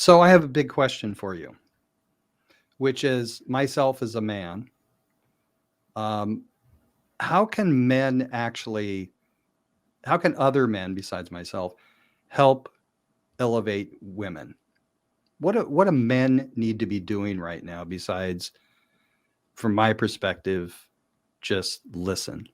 So I have a big question for you, which is myself as a man. Um, how can men actually, how can other men besides myself help elevate women? What do men need to be doing right now besides, from my perspective, just listen?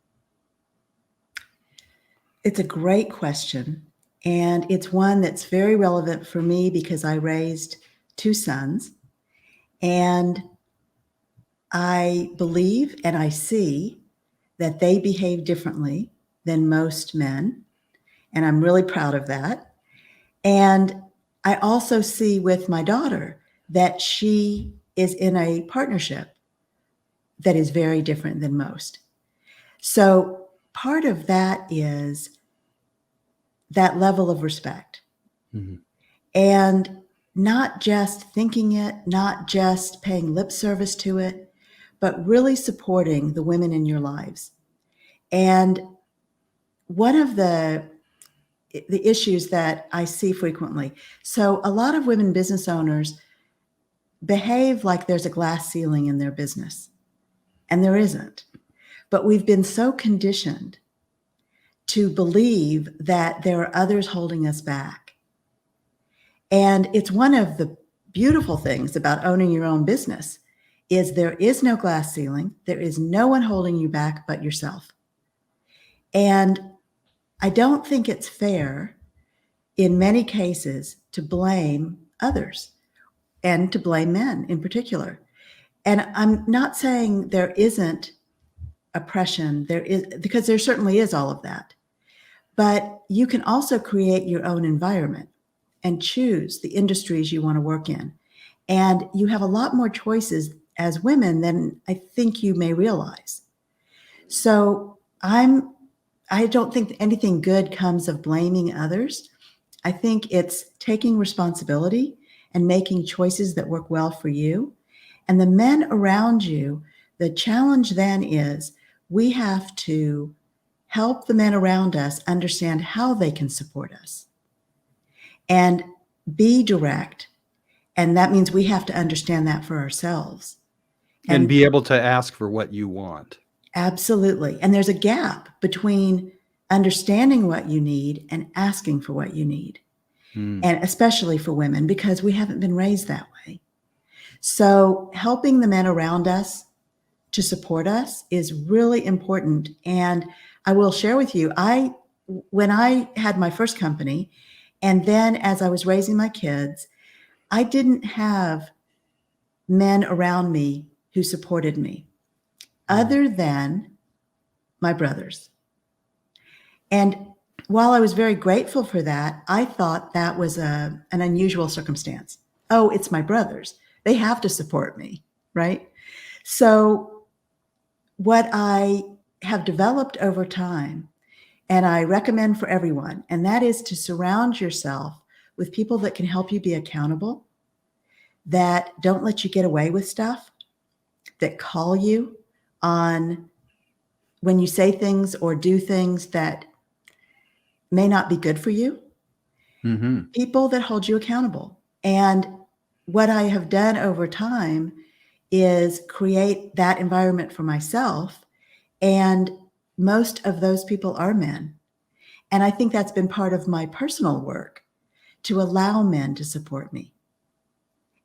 It's a great question. And it's one that's very relevant for me because I raised two sons. And I believe and I see that they behave differently than most men. And I'm really proud of that. And I also see with my daughter that she is in a partnership that is very different than most. So part of that is that level of respect. Mm-hmm. And not just thinking it, not just paying lip service to it, but really supporting the women in your lives. And one of the issues that I see frequently, so a lot of women business owners behave like there's a glass ceiling in their business, and there isn't. But we've been so conditioned to believe that there are others holding us back. And it's one of the beautiful things about owning your own business is there is no glass ceiling. There is no one holding you back but yourself. And I don't think it's fair in many cases to blame others and to blame men in particular. And I'm not saying there isn't oppression, there is, because there certainly is all of that. But you can also create your own environment and choose the industries you want to work in. And you have a lot more choices as women than I think you may realize. So I don't think anything good comes of blaming others. I think it's taking responsibility and making choices that work well for you. And the men around you, the challenge then is we have to help the men around us understand how they can support us and be direct. And that means we have to understand that for ourselves. And be able to ask for what you want. Absolutely. And there's a gap between understanding what you need and asking for what you need. And especially for women, because we haven't been raised that way. So helping the men around us to support us is really important. And I will share with you, when I had my first company, and then as I was raising my kids, I didn't have men around me who supported me other than my brothers. And while I was very grateful for that, I thought that was an unusual circumstance. Oh, it's my brothers. They have to support me, right? So what I have developed over time, and I recommend for everyone, and that is to surround yourself with people that can help you be accountable, that don't let you get away with stuff, that call you on when you say things or do things that may not be good for you. Mm-hmm. People that hold you accountable. And what I have done over time is create that environment for myself. And most of those people are men. And I think that's been part of my personal work to allow men to support me.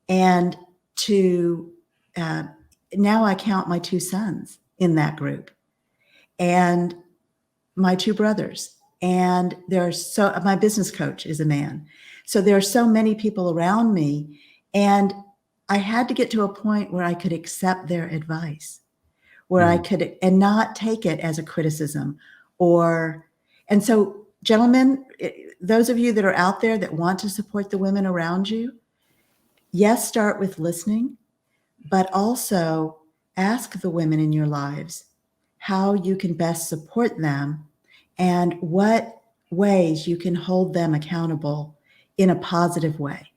And to now I count my two sons in that group and my two brothers. And my business coach is a man. So there are so many people around me. And I had to get to a point where I could accept their advice, where I could, and not take it as a criticism and so gentlemen, those of you that are out there that want to support the women around you, yes, start with listening, but also ask the women in your lives how you can best support them and what ways you can hold them accountable in a positive way.